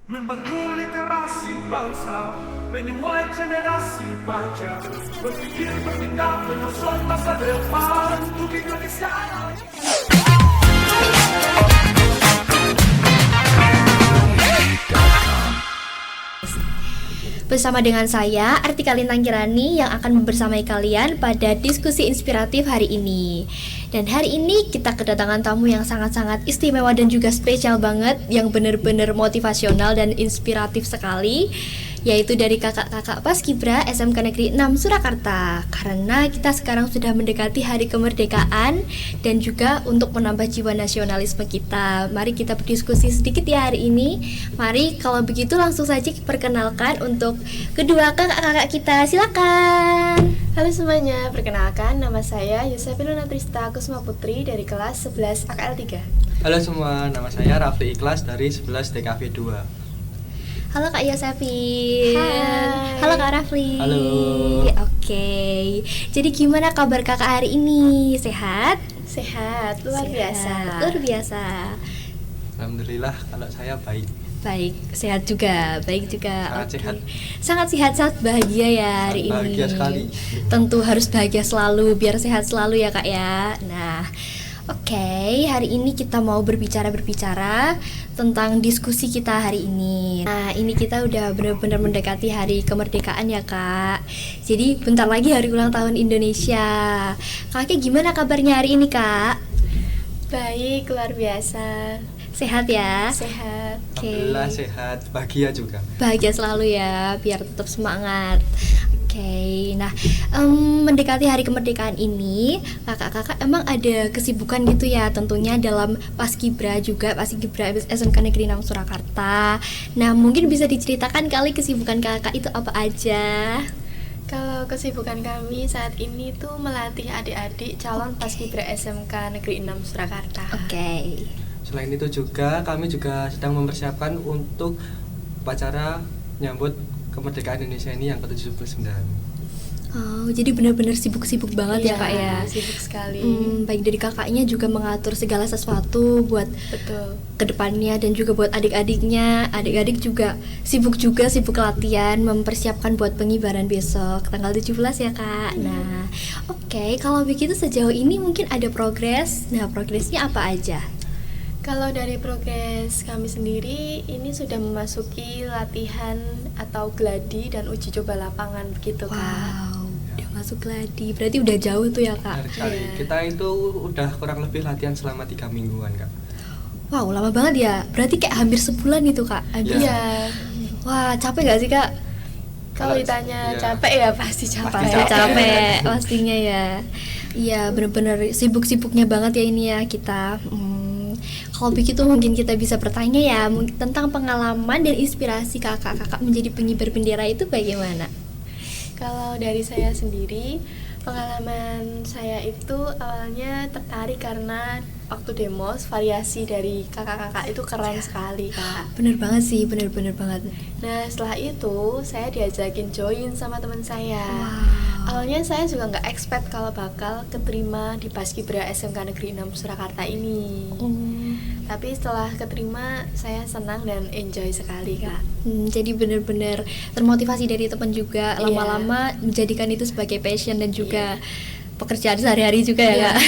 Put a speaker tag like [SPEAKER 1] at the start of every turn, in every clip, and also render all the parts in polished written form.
[SPEAKER 1] Membangun literasi bangsa, menyuai generasi baca, berpikir bertindak menyusun masa depan untuk Indonesia.
[SPEAKER 2] Bersama dengan saya, Artika Lintang Kirani yang akan membersamai kalian pada diskusi inspiratif hari ini. Dan hari ini kita kedatangan tamu yang sangat-sangat istimewa dan juga spesial banget, yang benar-benar motivasional dan inspiratif sekali, yaitu dari kakak-kakak Paskibra SMK Negeri 6 Surakarta. Karena kita sekarang sudah mendekati hari kemerdekaan dan juga untuk menambah jiwa nasionalisme kita. Mari kita berdiskusi sedikit ya hari ini. Mari kalau begitu langsung saja perkenalkan untuk kedua kakak-kakak kita. Silakan.
[SPEAKER 3] Halo semuanya, perkenalkan nama saya Yosefina Trista Kusma Putri dari kelas 11 AKL 3.
[SPEAKER 4] Halo semua, nama saya Rafli Ikhlas dari 11 DKV 2.
[SPEAKER 2] Halo Kak Yosefin.
[SPEAKER 3] Hai.
[SPEAKER 2] Halo Kak Rafli.
[SPEAKER 4] Halo.
[SPEAKER 2] Oke. Jadi gimana kabar kakak hari ini? Sehat?
[SPEAKER 3] Sehat, luar
[SPEAKER 2] Sehat.
[SPEAKER 3] biasa.
[SPEAKER 2] Luar biasa.
[SPEAKER 4] Alhamdulillah kalau saya baik.
[SPEAKER 2] Baik, sehat juga, baik juga.
[SPEAKER 4] Sangat
[SPEAKER 2] Oke.
[SPEAKER 4] sehat.
[SPEAKER 2] Sangat sehat, sangat bahagia ya hari
[SPEAKER 4] Sangat bahagia
[SPEAKER 2] ini.
[SPEAKER 4] sekali.
[SPEAKER 2] Tentu harus bahagia selalu, biar sehat selalu ya Kak ya. Nah, oke, hari ini kita mau berbicara tentang diskusi kita hari ini. Nah, ini kita udah benar-benar mendekati hari kemerdekaan ya Kak. Jadi bentar lagi hari ulang tahun Indonesia. Kakak gimana kabarnya hari ini Kak?
[SPEAKER 3] Baik, luar biasa.
[SPEAKER 2] Sehat ya?
[SPEAKER 3] Sehat.
[SPEAKER 2] Oke.
[SPEAKER 4] Alhamdulillah sehat, bahagia juga.
[SPEAKER 2] Bahagia selalu ya, biar tetap semangat. Oke, nah mendekati hari kemerdekaan ini, kakak-kakak emang ada kesibukan gitu ya tentunya dalam Paskibra juga, Paskibra SMK Negeri 6 Surakarta. Nah mungkin bisa diceritakan kali kesibukan kakak itu apa aja?
[SPEAKER 3] Kalau kesibukan kami saat ini tuh melatih adik-adik calon Paskibra SMK Negeri 6 Surakarta.
[SPEAKER 2] Oke.
[SPEAKER 4] Selain itu juga kami juga sedang mempersiapkan untuk upacara menyambut kemerdekaan Indonesia ini yang ke-79.
[SPEAKER 2] Oh, jadi benar-benar sibuk-sibuk banget ya
[SPEAKER 3] Iya,
[SPEAKER 2] kak ya.
[SPEAKER 3] sibuk sekali.
[SPEAKER 2] Baik dari kakaknya juga mengatur segala sesuatu buat
[SPEAKER 3] Betul.
[SPEAKER 2] kedepannya dan juga buat adik-adiknya. Adik-adik juga sibuk latihan mempersiapkan buat pengibaran besok tanggal 17 ya kak. Nah oke, kalau begitu sejauh ini mungkin ada progres. Nah progresnya apa aja?
[SPEAKER 3] Kalau dari progres kami sendiri, ini sudah memasuki latihan atau gladi dan uji coba lapangan begitu Kak.
[SPEAKER 2] Wow, udah masuk gladi, berarti udah jauh tuh ya kak.
[SPEAKER 4] Benar sekali.
[SPEAKER 3] Iya.
[SPEAKER 4] Kita itu udah kurang lebih latihan selama 3 mingguan, Kak.
[SPEAKER 2] Wow, lama banget ya, berarti kayak hampir sebulan itu kak. Hampir.
[SPEAKER 4] Iya.
[SPEAKER 3] Iya.
[SPEAKER 2] Wah, capek gak sih kak?
[SPEAKER 3] Kalau ditanya
[SPEAKER 4] iya.
[SPEAKER 3] capek ya pasti capek.
[SPEAKER 4] Pasti
[SPEAKER 2] Capek pastinya ya. Iya, bener-bener sibuk-sibuknya banget ya ini ya kita. Kalau begitu mungkin kita bisa bertanya ya tentang pengalaman dan inspirasi kakak-kakak menjadi pengibar bendera itu bagaimana?
[SPEAKER 3] Kalau dari saya sendiri, pengalaman saya itu awalnya tertarik karena waktu demos variasi dari kakak-kakak itu keren sekali Kak.
[SPEAKER 2] Bener banget sih, bener-bener banget.
[SPEAKER 3] Nah setelah itu saya diajakin join sama teman saya.
[SPEAKER 2] Wow.
[SPEAKER 3] Awalnya saya juga nggak expect kalau bakal keterima di Paskibra SMK Negeri 6 Surakarta ini. Tapi setelah keterima saya senang dan enjoy sekali Kak.
[SPEAKER 2] Jadi bener-bener termotivasi dari teman juga,
[SPEAKER 3] Iya.
[SPEAKER 2] lama-lama menjadikan itu sebagai passion dan juga pekerjaan sehari-hari juga ya
[SPEAKER 3] Iya.
[SPEAKER 2] kak.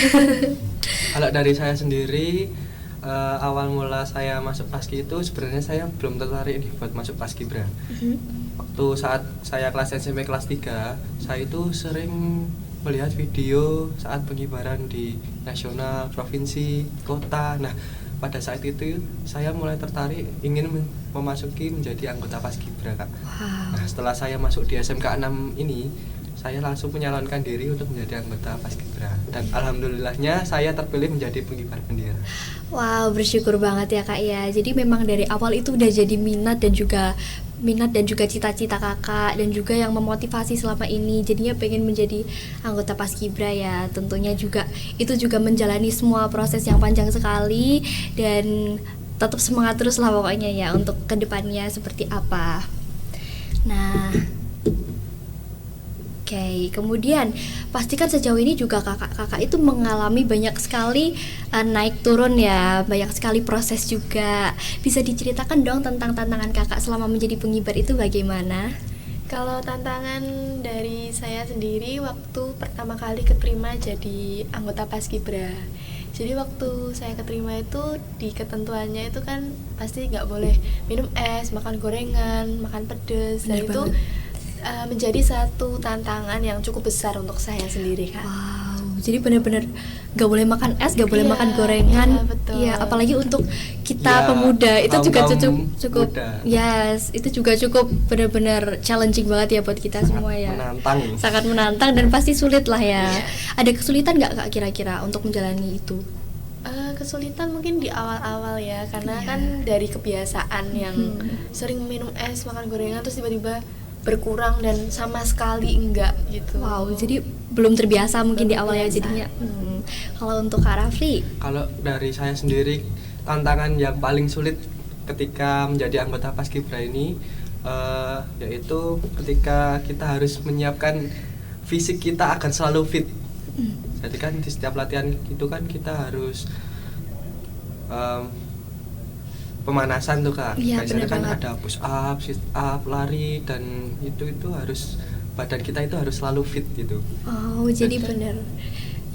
[SPEAKER 4] Kalau dari saya sendiri, awal mula saya masuk Paski itu sebenarnya saya belum tertarik nih buat masuk Paskibra. Waktu saat saya kelas SMP kelas 3, saya itu sering melihat video saat pengibaran di nasional, provinsi, kota. Nah, pada saat itu saya mulai tertarik ingin memasuki menjadi anggota Paskibra, Kak.
[SPEAKER 2] Wow.
[SPEAKER 4] Nah, setelah saya masuk di SMK 6 ini, saya langsung menyalonkan diri untuk menjadi anggota Paskibra. Dan alhamdulillahnya saya terpilih menjadi pengibar bendera.
[SPEAKER 2] Wow, bersyukur banget ya kak ya. Jadi memang dari awal itu udah jadi minat dan juga cita-cita kakak dan juga yang memotivasi selama ini jadinya pengen menjadi anggota Paskibra ya. Tentunya juga itu juga menjalani semua proses yang panjang sekali dan tetap semangat terus lah pokoknya ya untuk kedepannya seperti apa. Nah Oke, kemudian pastikan sejauh ini juga kakak-kakak itu mengalami banyak sekali naik turun ya, banyak sekali proses juga. Bisa diceritakan dong tentang tantangan kakak selama menjadi pengibar itu bagaimana?
[SPEAKER 3] Kalau tantangan dari saya sendiri waktu pertama kali keterima jadi anggota Paskibra. Jadi waktu saya keterima itu di ketentuannya itu kan pasti nggak boleh minum es, makan gorengan, makan pedes. Dan
[SPEAKER 2] Bener
[SPEAKER 3] itu
[SPEAKER 2] banget.
[SPEAKER 3] menjadi satu tantangan yang cukup besar untuk saya sendiri, Kak.
[SPEAKER 2] Wow, jadi benar-benar gak boleh makan es, gak boleh
[SPEAKER 3] Iya,
[SPEAKER 2] makan gorengan.
[SPEAKER 3] iya, betul.
[SPEAKER 2] Iya, apalagi untuk kita
[SPEAKER 4] Iya,
[SPEAKER 2] pemuda itu juga
[SPEAKER 4] kaum-kaum
[SPEAKER 2] cukup
[SPEAKER 4] muda.
[SPEAKER 2] yes, itu juga cukup benar-benar challenging banget ya buat kita semua ya.
[SPEAKER 4] Menantang.
[SPEAKER 2] Sangat menantang dan pasti sulit lah ya.
[SPEAKER 3] Iya.
[SPEAKER 2] Ada kesulitan nggak kak kira-kira untuk menjalani itu?
[SPEAKER 3] Kesulitan mungkin di awal-awal ya, karena
[SPEAKER 2] Iya.
[SPEAKER 3] kan dari kebiasaan yang sering minum es, makan gorengan, terus tiba-tiba berkurang dan sama sekali enggak gitu.
[SPEAKER 2] Wow, jadi belum terbiasa mungkin
[SPEAKER 3] Belum
[SPEAKER 2] di awal ya
[SPEAKER 3] terbiasa.
[SPEAKER 2] jadinya. Kalau untuk Kak Rafli,
[SPEAKER 4] Kalau dari saya sendiri, tantangan yang paling sulit ketika menjadi anggota Paskibra ini yaitu ketika kita harus menyiapkan fisik kita akan selalu fit. Jadi kan di setiap latihan itu kan kita harus pemanasan tuh Kak.
[SPEAKER 2] Iya,
[SPEAKER 4] Biasanya
[SPEAKER 2] bener
[SPEAKER 4] kan
[SPEAKER 2] banget.
[SPEAKER 4] ada push up, sit up, lari, dan itu harus, badan kita itu harus selalu fit gitu.
[SPEAKER 2] oh jadi benar.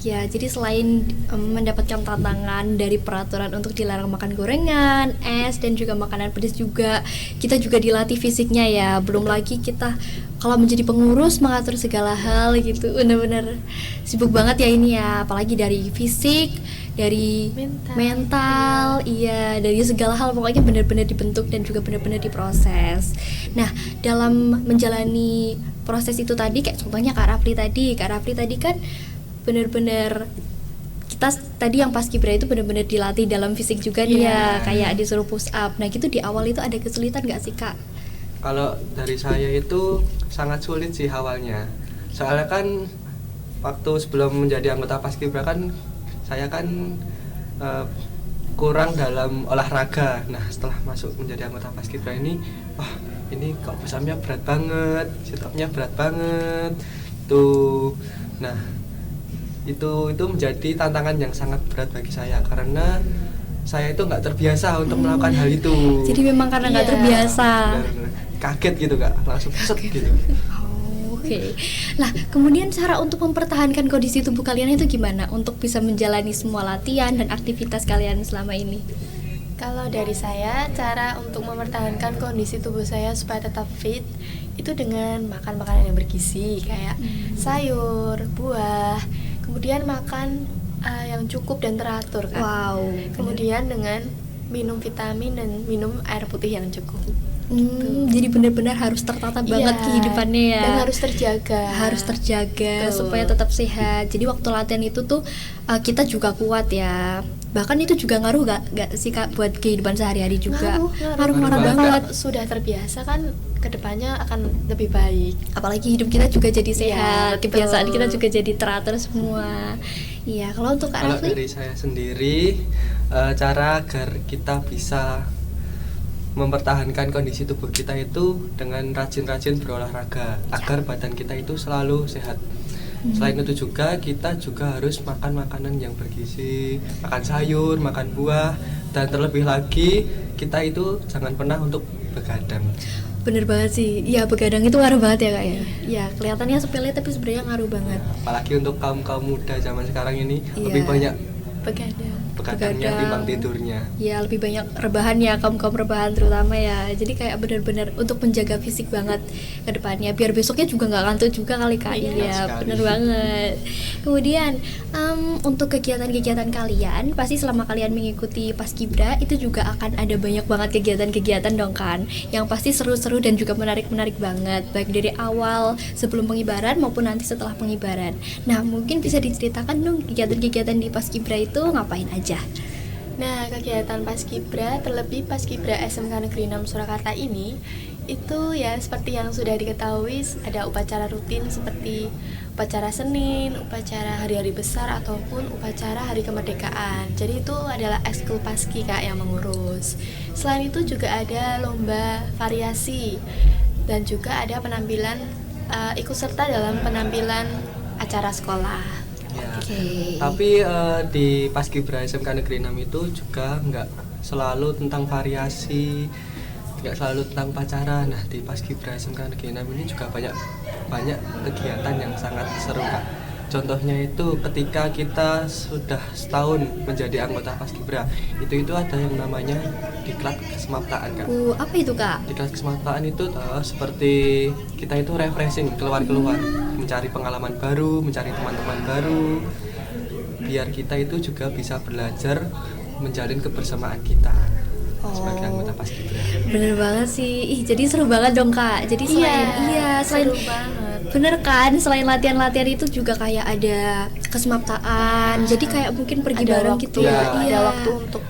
[SPEAKER 2] Ya, jadi selain mendapatkan tantangan dari peraturan untuk dilarang makan gorengan, es, dan juga makanan pedas juga, kita juga dilatih fisiknya ya. Belum lagi kita kalau menjadi pengurus mengatur segala hal gitu, benar-benar sibuk banget ya ini ya. Apalagi dari fisik, dari mental, iya, dari segala hal pokoknya benar-benar dibentuk dan juga benar-benar diproses. Nah, dalam menjalani proses itu tadi, kayak contohnya Kak Rafli tadi kan benar-benar kita tadi yang Paskibra itu benar-benar dilatih dalam fisik juga nih ya, kayak disuruh push up. Nah gitu di awal itu ada kesulitan nggak sih Kak?
[SPEAKER 4] Kalau dari saya itu sangat sulit sih awalnya. Soalnya kan waktu sebelum menjadi anggota Paskibra kan saya kan kurang dalam olahraga. Nah setelah masuk menjadi anggota Paskibra ini, wah ini kok push up-nya berat banget, sit up-nya berat banget tuh. Nah itu menjadi tantangan yang sangat berat bagi saya karena saya itu nggak terbiasa untuk melakukan hal itu.
[SPEAKER 2] Jadi memang karena nggak
[SPEAKER 3] Iya.
[SPEAKER 2] terbiasa.
[SPEAKER 4] Benar-benar kaget gitu Kak, langsung set gitu.
[SPEAKER 2] Oke. Nah, kemudian cara untuk mempertahankan kondisi tubuh kalian itu gimana untuk bisa menjalani semua latihan dan aktivitas kalian selama ini?
[SPEAKER 3] Kalau dari saya, cara untuk mempertahankan kondisi tubuh saya supaya tetap fit itu dengan makan makanan yang bergizi kayak sayur, buah, kemudian makan yang cukup dan teratur kan.
[SPEAKER 2] Wow.
[SPEAKER 3] Kemudian dengan minum vitamin dan minum air putih yang cukup.
[SPEAKER 2] Jadi benar-benar harus tertata banget
[SPEAKER 3] Iya,
[SPEAKER 2] kehidupannya ya.
[SPEAKER 3] dan harus terjaga.
[SPEAKER 2] Harus terjaga
[SPEAKER 3] Betul.
[SPEAKER 2] supaya tetap sehat. Jadi waktu latihan itu tuh kita juga kuat ya. Bahkan itu juga ngaruh gak sih Kak buat kehidupan sehari-hari juga? Ngaruh
[SPEAKER 4] banget.
[SPEAKER 2] banget.
[SPEAKER 3] Kalau sudah terbiasa kan kedepannya akan lebih baik.
[SPEAKER 2] Apalagi hidup kita juga jadi sehat,
[SPEAKER 3] betul.
[SPEAKER 2] kebiasaan kita juga jadi teratur semua. Iya, kalau untuk Kak
[SPEAKER 4] Kalau
[SPEAKER 2] Rafli,
[SPEAKER 4] dari saya sendiri, cara agar kita bisa mempertahankan kondisi tubuh kita itu dengan rajin-rajin berolahraga agar badan kita itu selalu sehat. Selain itu juga kita juga harus makan makanan yang bergizi, makan sayur, makan buah, dan terlebih lagi kita itu jangan pernah untuk begadang.
[SPEAKER 2] bener banget sih. Iya, begadang itu ngaruh banget ya Kak ya. Iya, kelihatannya sepele tapi sebenarnya ngaruh banget.
[SPEAKER 4] Apalagi untuk kaum muda zaman sekarang ini
[SPEAKER 2] Iya.
[SPEAKER 4] lebih banyak
[SPEAKER 3] Begadang.
[SPEAKER 4] begadangnya
[SPEAKER 2] Begadang.
[SPEAKER 4] timbang tidurnya.
[SPEAKER 2] Ya, lebih banyak rebahan ya, kaum rebahan terutama ya. Jadi kayak bener-bener untuk menjaga fisik banget ke depannya, biar besoknya juga nggak ngantuk juga kali Kak.
[SPEAKER 3] Iya.
[SPEAKER 2] Iya,
[SPEAKER 4] Sekali.
[SPEAKER 2] bener banget. Kemudian untuk kegiatan-kegiatan kalian, pasti selama kalian mengikuti Paskibra itu juga akan ada banyak banget kegiatan-kegiatan dong kan, yang pasti seru-seru dan juga menarik-menarik banget, baik dari awal sebelum pengibaran maupun nanti setelah pengibaran. Nah, mungkin bisa diceritakan dong kegiatan-kegiatan di Paskibra itu ngapain aja?
[SPEAKER 3] Nah, kegiatan Paskibra, terlebih Paskibra SMK Negeri 6 Surakarta ini, itu ya seperti yang sudah diketahui ada upacara rutin seperti upacara Senin, upacara hari-hari besar ataupun upacara hari kemerdekaan. Jadi itu adalah ekskul Paski Kak yang mengurus. Selain itu juga ada lomba variasi dan juga ada penampilan ikut serta dalam penampilan acara sekolah.
[SPEAKER 4] Ya.
[SPEAKER 2] Oke.
[SPEAKER 4] Tapi di Paskibra SMK Negeri 6 itu juga nggak selalu tentang variasi, nggak selalu tentang upacara. Nah, di Paskibra SMK Negeri 6 ini juga banyak kegiatan yang sangat seru, Kak. Contohnya itu ketika kita sudah setahun menjadi anggota Paskibra, itu ada yang namanya diklat kesemaptaan, Kak.
[SPEAKER 2] Apa itu, Kak?
[SPEAKER 4] Diklat kesemaptaan itu seperti kita itu refreshing, keluar mencari pengalaman baru, mencari teman-teman baru, biar kita itu juga bisa belajar menjalin kebersamaan kita sebagai anggota Paskibra.
[SPEAKER 2] Bener banget sih. Jadi seru banget dong, Kak. Jadi selain
[SPEAKER 3] Seru banget.
[SPEAKER 2] bener kan, selain latihan-latihan itu juga kayak ada kesemaptaan. Jadi kayak mungkin pergi
[SPEAKER 3] Ada
[SPEAKER 2] bareng
[SPEAKER 3] waktu,
[SPEAKER 2] gitu ya.
[SPEAKER 3] ada waktu untuk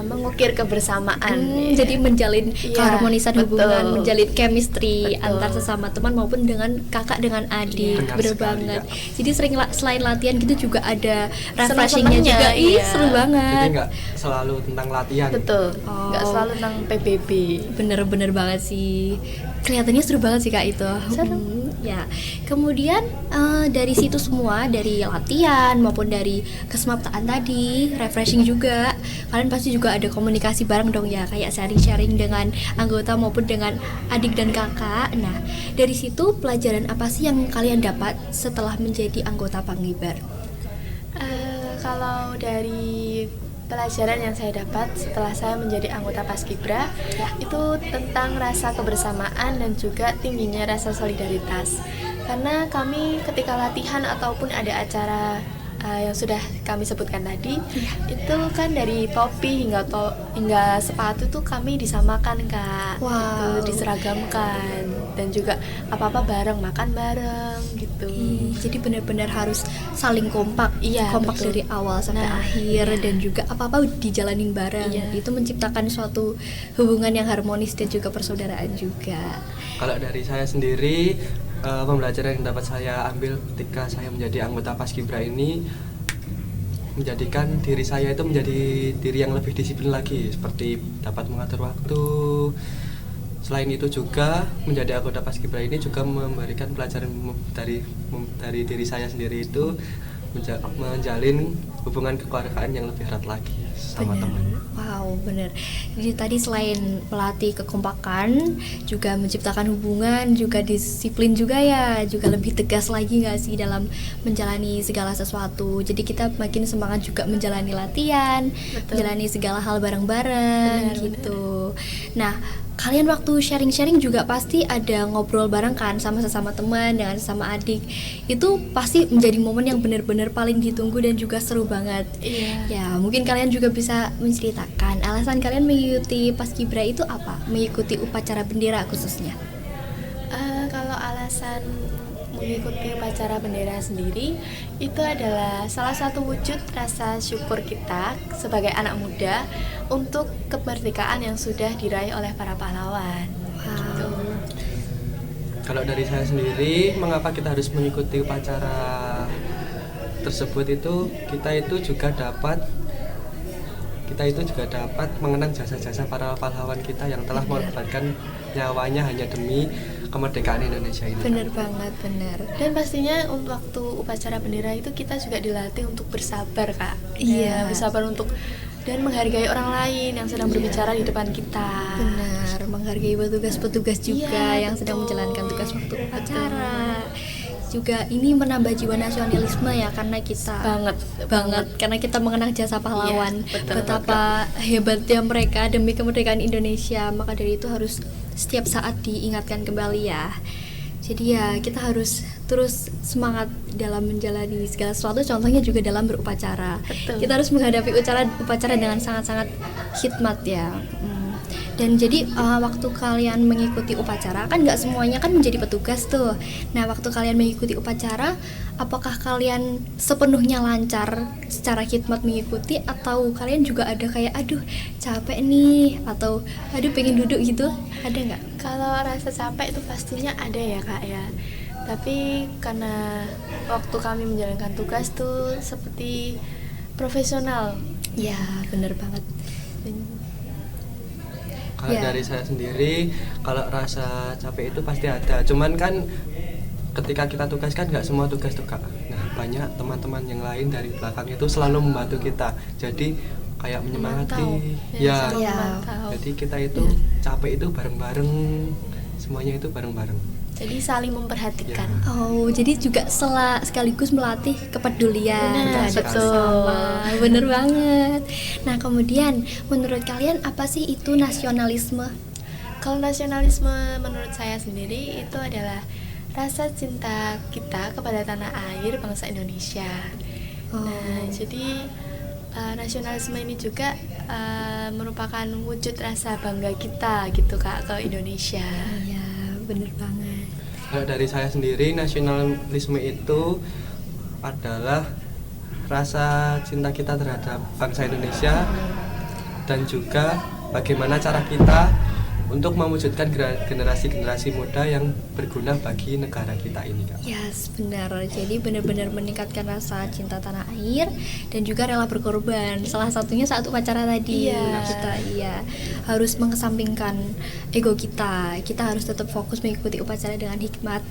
[SPEAKER 3] mengukir kebersamaan.
[SPEAKER 2] Jadi menjalin keharmonisan
[SPEAKER 3] betul.
[SPEAKER 2] hubungan, menjalin chemistry
[SPEAKER 3] Betul.
[SPEAKER 2] antar sesama teman maupun dengan kakak dengan adik.
[SPEAKER 4] Benar
[SPEAKER 2] Bener
[SPEAKER 4] sekali,
[SPEAKER 2] banget.
[SPEAKER 4] Kak.
[SPEAKER 2] Jadi selain latihan gitu juga ada refreshingnya juga.
[SPEAKER 3] Iya.
[SPEAKER 2] Seru banget.
[SPEAKER 4] Jadi nggak selalu tentang latihan.
[SPEAKER 3] Betul.
[SPEAKER 2] Oh.
[SPEAKER 3] Nggak selalu tentang PBB.
[SPEAKER 2] Bener-bener banget sih. Kelihatannya seru banget sih, Kak, itu. Ya. Kemudian dari situ semua, dari latihan maupun dari kesemaptaan tadi, refreshing juga. Kalian pasti juga ada komunikasi bareng dong ya, kayak sharing-sharing dengan anggota maupun dengan adik dan kakak. Nah, dari situ pelajaran apa sih yang kalian dapat setelah menjadi anggota Pagibra?
[SPEAKER 3] Kalau dari pelajaran yang saya dapat setelah saya menjadi anggota Paskibra itu tentang rasa kebersamaan dan juga tingginya rasa solidaritas. Karena kami ketika latihan ataupun ada acara yang sudah kami sebutkan tadi, itu kan dari topi hingga sepatu tuh kami disamakan, Kak.
[SPEAKER 2] Wow.
[SPEAKER 3] Gitu, diseragamkan dan juga apa-apa bareng, makan bareng gitu.
[SPEAKER 2] Jadi benar-benar harus saling kompak,
[SPEAKER 3] Iya,
[SPEAKER 2] kompak
[SPEAKER 3] betul.
[SPEAKER 2] dari awal sampai
[SPEAKER 3] Nah,
[SPEAKER 2] akhir dan juga apa-apa dijalanin bareng.
[SPEAKER 3] Iya.
[SPEAKER 2] Itu menciptakan suatu hubungan yang harmonis dan juga persaudaraan juga.
[SPEAKER 4] Kalau dari saya sendiri, pembelajaran yang dapat saya ambil ketika saya menjadi anggota Paskibra ini menjadikan diri saya itu menjadi diri yang lebih disiplin lagi, seperti dapat mengatur waktu. Selain itu juga menjadi anggota Paskibra ini juga memberikan pelajaran dari diri saya sendiri itu menjalin hubungan kekeluargaan yang lebih erat lagi sama
[SPEAKER 2] Bener.
[SPEAKER 4] teman.
[SPEAKER 2] Wow, bener. Jadi tadi selain pelatih kekompakan, juga menciptakan hubungan, juga disiplin juga ya, juga lebih tegas lagi nggak sih dalam menjalani segala sesuatu. Jadi kita makin semangat juga menjalani latihan,
[SPEAKER 3] Betul.
[SPEAKER 2] menjalani segala hal bareng-bareng
[SPEAKER 3] Benar,
[SPEAKER 2] gitu. Nah, kalian waktu sharing-sharing juga pasti ada ngobrol bareng kan sama sesama teman dengan sesama adik. Itu pasti menjadi momen yang benar-benar paling ditunggu dan juga seru banget.
[SPEAKER 3] Iya.
[SPEAKER 2] Ya, mungkin kalian juga bisa menceritakan alasan kalian mengikuti Paskibra itu apa? Mengikuti upacara bendera khususnya.
[SPEAKER 3] Kalau alasan mengikuti upacara bendera sendiri itu adalah salah satu wujud rasa syukur kita sebagai anak muda untuk kemerdekaan yang sudah diraih oleh para pahlawan. Gitu.
[SPEAKER 4] Kalau dari saya sendiri, mengapa kita harus mengikuti upacara tersebut itu juga dapat mengenang jasa-jasa para pahlawan kita yang telah mengorbankan nyawanya hanya demi kemerdekaan Indonesia ini.
[SPEAKER 2] Bener banget, bener.
[SPEAKER 3] Dan pastinya untuk waktu upacara bendera itu kita juga dilatih untuk bersabar, Kak.
[SPEAKER 2] Iya.
[SPEAKER 3] Ya, bersabar untuk dan menghargai orang lain yang sedang berbicara di depan kita.
[SPEAKER 2] Benar, menghargai petugas-petugas juga
[SPEAKER 3] Iya,
[SPEAKER 2] yang sedang
[SPEAKER 3] betul.
[SPEAKER 2] menjalankan tugas waktu upacara. Juga ini menambah jiwa nasionalisme ya, karena kita banget karena kita mengenang jasa pahlawan,
[SPEAKER 3] Iya, betul.
[SPEAKER 2] betapa hebatnya mereka demi kemerdekaan Indonesia. Maka dari itu harus setiap saat diingatkan kembali ya. Jadi ya kita harus terus semangat dalam menjalani segala sesuatu, contohnya juga dalam berupacara.
[SPEAKER 3] Betul.
[SPEAKER 2] Kita harus menghadapi upacara dengan sangat-sangat hikmat ya. Dan jadi waktu kalian mengikuti upacara, kan nggak semuanya kan menjadi petugas tuh. Nah, waktu kalian mengikuti upacara, apakah kalian sepenuhnya lancar secara khidmat mengikuti, atau kalian juga ada kayak aduh capek nih, atau aduh pengen duduk gitu, ada nggak?
[SPEAKER 3] Kalau rasa capek itu pastinya ada ya, Kak ya. Tapi karena waktu kami menjalankan tugas tuh seperti profesional.
[SPEAKER 2] Ya, bener banget.
[SPEAKER 4] Kalau
[SPEAKER 2] Ya.
[SPEAKER 4] dari saya sendiri, kalau rasa capek itu pasti ada. Cuman kan ketika kita tugas kan nggak semua tugas tuh Kak. Nah banyak teman-teman yang lain dari belakang itu selalu membantu kita. Jadi kayak menyemangati.
[SPEAKER 3] Memantau.
[SPEAKER 4] Ya.
[SPEAKER 3] Selalu
[SPEAKER 2] Ya.
[SPEAKER 3] memantau.
[SPEAKER 4] Jadi kita itu capek itu bareng-bareng. Semuanya itu bareng-bareng.
[SPEAKER 3] Jadi saling memperhatikan.
[SPEAKER 4] Ya.
[SPEAKER 2] Oh, jadi juga sekaligus melatih kepedulian
[SPEAKER 3] Benar,
[SPEAKER 2] terhadap
[SPEAKER 3] betul.
[SPEAKER 2] sesama. Bener banget. Nah, kemudian menurut kalian apa sih itu nasionalisme?
[SPEAKER 3] Kalau nasionalisme menurut saya sendiri itu adalah rasa cinta kita kepada tanah air bangsa Indonesia.
[SPEAKER 2] Oh.
[SPEAKER 3] Nah, jadi nasionalisme ini juga merupakan wujud rasa bangga kita gitu Kak ke Indonesia.
[SPEAKER 2] Iya, bener banget.
[SPEAKER 4] Kalau dari saya sendiri, nasionalisme itu adalah rasa cinta kita terhadap bangsa Indonesia dan juga bagaimana cara kita untuk mewujudkan generasi-generasi muda yang berguna bagi negara kita ini, Kak.
[SPEAKER 2] Yes, benar. Jadi benar-benar meningkatkan rasa cinta tanah air dan juga rela berkorban. Salah satunya saat upacara tadi.
[SPEAKER 3] Iya.
[SPEAKER 2] Kita harus mengesampingkan ego kita. Kita harus tetap fokus mengikuti upacara dengan hikmat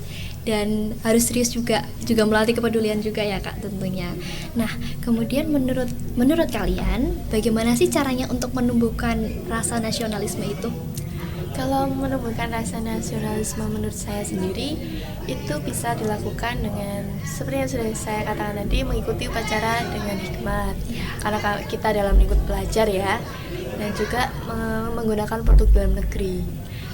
[SPEAKER 2] dan harus serius juga melatih kepedulian juga ya Kak tentunya. Nah, kemudian menurut kalian bagaimana sih caranya untuk menumbuhkan rasa nasionalisme itu?
[SPEAKER 3] Kalau menumbuhkan rasa nasionalisme menurut saya sendiri itu bisa dilakukan dengan seperti yang sudah saya katakan tadi, mengikuti upacara dengan hikmat. Karena kita dalam lingkup belajar ya, dan juga menggunakan produk dalam negeri.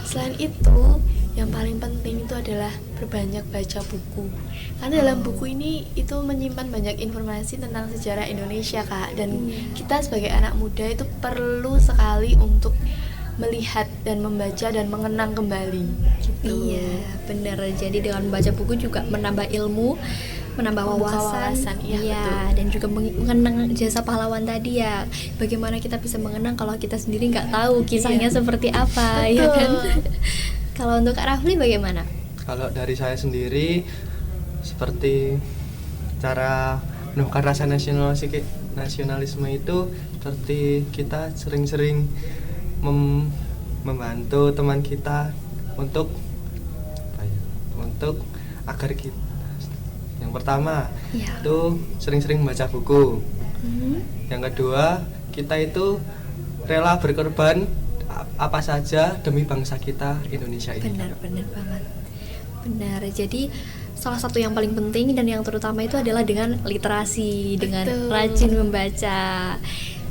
[SPEAKER 3] Selain itu, yang paling penting itu adalah berbanyak baca buku. Karena dalam buku ini itu menyimpan banyak informasi tentang sejarah Indonesia Kak. Dan kita sebagai anak muda itu perlu sekali untuk melihat dan membaca dan mengenang kembali gitu.
[SPEAKER 2] Iya, benar. Jadi dengan membaca buku juga menambah ilmu, menambah
[SPEAKER 3] Membuka
[SPEAKER 2] wawasan,
[SPEAKER 3] wawasan, iya,
[SPEAKER 2] dan juga mengenang jasa pahlawan tadi ya. Bagaimana kita bisa mengenang kalau kita sendiri nggak tahu kisahnya seperti apa, ya kan? Kalau untuk Kak Rafli bagaimana?
[SPEAKER 4] Kalau dari saya sendiri, seperti cara menumbuhkan rasa nasionalisme itu seperti kita sering-sering membantu teman kita untuk agar kita, yang pertama
[SPEAKER 2] Ya.
[SPEAKER 4] itu sering-sering membaca buku. Yang kedua, kita itu rela berkorban apa saja demi bangsa kita Indonesia ini.
[SPEAKER 2] Benar banget. Benar. Jadi salah satu yang paling penting dan yang terutama itu adalah dengan literasi, dengan
[SPEAKER 3] Betul.
[SPEAKER 2] rajin membaca.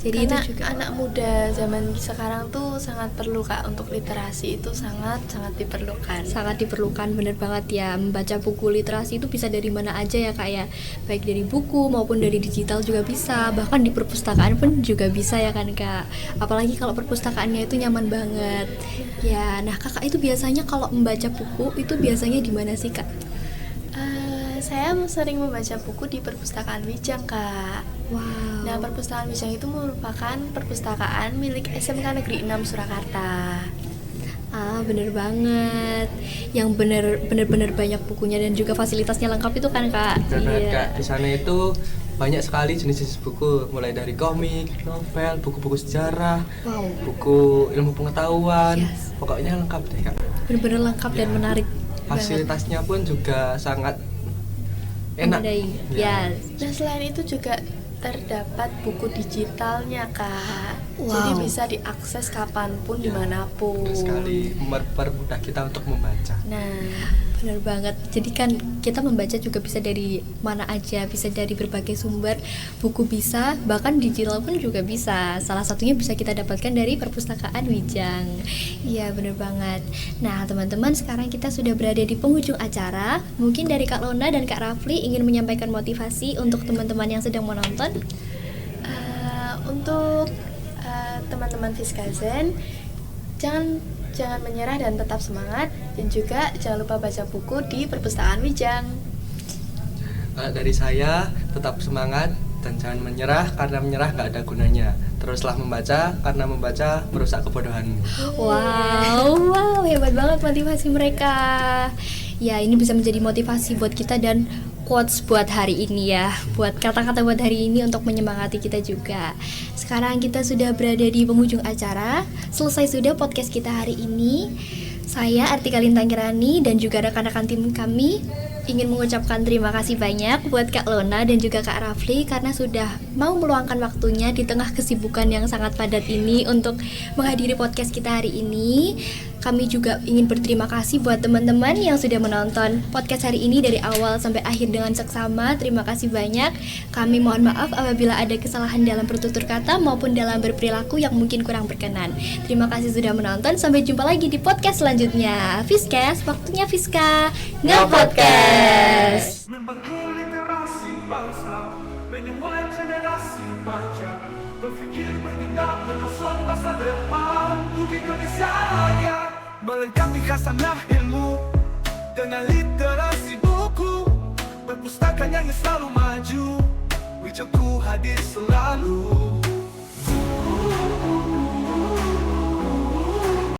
[SPEAKER 2] Jadi
[SPEAKER 3] Karena
[SPEAKER 2] itu juga
[SPEAKER 3] anak muda zaman sekarang tuh sangat perlu Kak, untuk literasi itu sangat diperlukan.
[SPEAKER 2] sangat diperlukan, bener banget ya. Membaca buku literasi itu bisa dari mana aja ya Kak ya, baik dari buku maupun dari digital juga bisa, bahkan di perpustakaan pun juga bisa ya kan Kak. Apalagi kalau perpustakaannya itu nyaman banget ya. Nah Kakak itu biasanya kalau membaca buku itu biasanya di mana sih Kak?
[SPEAKER 3] Saya sering membaca buku di perpustakaan Wijang Kak.
[SPEAKER 2] Wow.
[SPEAKER 3] Nah, perpustakaan Wijang itu merupakan perpustakaan milik SMK Negeri 6 Surakarta.
[SPEAKER 2] Bener banget. Yang bener-bener banyak bukunya dan juga fasilitasnya lengkap itu kan Kak.
[SPEAKER 4] Benar, Kak. Di sana itu banyak sekali jenis-jenis buku, mulai dari komik, novel, buku-buku sejarah,
[SPEAKER 2] Wow.
[SPEAKER 4] buku ilmu pengetahuan.
[SPEAKER 2] Yes.
[SPEAKER 4] Pokoknya lengkap deh, Kak.
[SPEAKER 2] Bener-bener lengkap dan
[SPEAKER 4] Ya.
[SPEAKER 2] menarik.
[SPEAKER 4] Fasilitasnya pun juga sangat enak.
[SPEAKER 2] Memadai.
[SPEAKER 4] Ya.
[SPEAKER 2] Yes.
[SPEAKER 3] Nah, selain itu juga terdapat buku digitalnya Kak.
[SPEAKER 2] Wow.
[SPEAKER 3] Jadi bisa diakses kapanpun,
[SPEAKER 4] Ya,
[SPEAKER 3] dimanapun.
[SPEAKER 4] Benar sekali, mempermudah kita untuk membaca.
[SPEAKER 3] Nah,
[SPEAKER 2] Bener banget. Jadi kan kita membaca juga bisa dari mana aja, bisa dari berbagai sumber. Buku bisa, bahkan digital pun juga bisa. Salah satunya bisa kita dapatkan dari perpustakaan Wijang. Iya, bener banget. Nah, teman-teman, sekarang kita sudah berada di penghujung acara. Mungkin dari Kak Lona dan Kak Rafli ingin menyampaikan motivasi untuk teman-teman yang sedang menonton.
[SPEAKER 3] untuk teman-teman Fiskazen, jangan menyerah dan tetap semangat, dan juga jangan lupa baca buku di perpustakaan Wijang.
[SPEAKER 4] Kalau dari saya, tetap semangat dan jangan menyerah, karena menyerah gak ada gunanya. Teruslah membaca, karena membaca merusak kebodohanmu.
[SPEAKER 2] Wow, hebat banget motivasi mereka. Ya, ini bisa menjadi motivasi buat kita dan quotes buat hari ini ya, buat kata-kata buat hari ini untuk menyemangati kita juga. Sekarang kita sudah berada di penghujung acara. Selesai sudah podcast kita hari ini. Saya Artika Lintang Kirani dan juga rekan-rekan tim kami ingin mengucapkan terima kasih banyak buat Kak Lona dan juga Kak Rafli karena sudah mau meluangkan waktunya di tengah kesibukan yang sangat padat ini untuk menghadiri podcast kita hari ini. Kami juga ingin berterima kasih buat teman-teman yang sudah menonton podcast hari ini dari awal sampai akhir dengan seksama. Terima kasih banyak. Kami mohon maaf apabila ada kesalahan dalam bertutur kata maupun dalam berperilaku yang mungkin kurang berkenan. Terima kasih sudah menonton. Sampai jumpa lagi di podcast selanjutnya. Fiskes, waktunya Fiska nge-podcast.
[SPEAKER 1] Membangun literasi bangsa, menyemai generasi baca, berpikir bertindak menyusun masa depan untuk Indonesia Raya. Melengkapi khasanah ilmu dengan literasi buku, perpustakaan yang selalu maju, wijakku hadir selalu.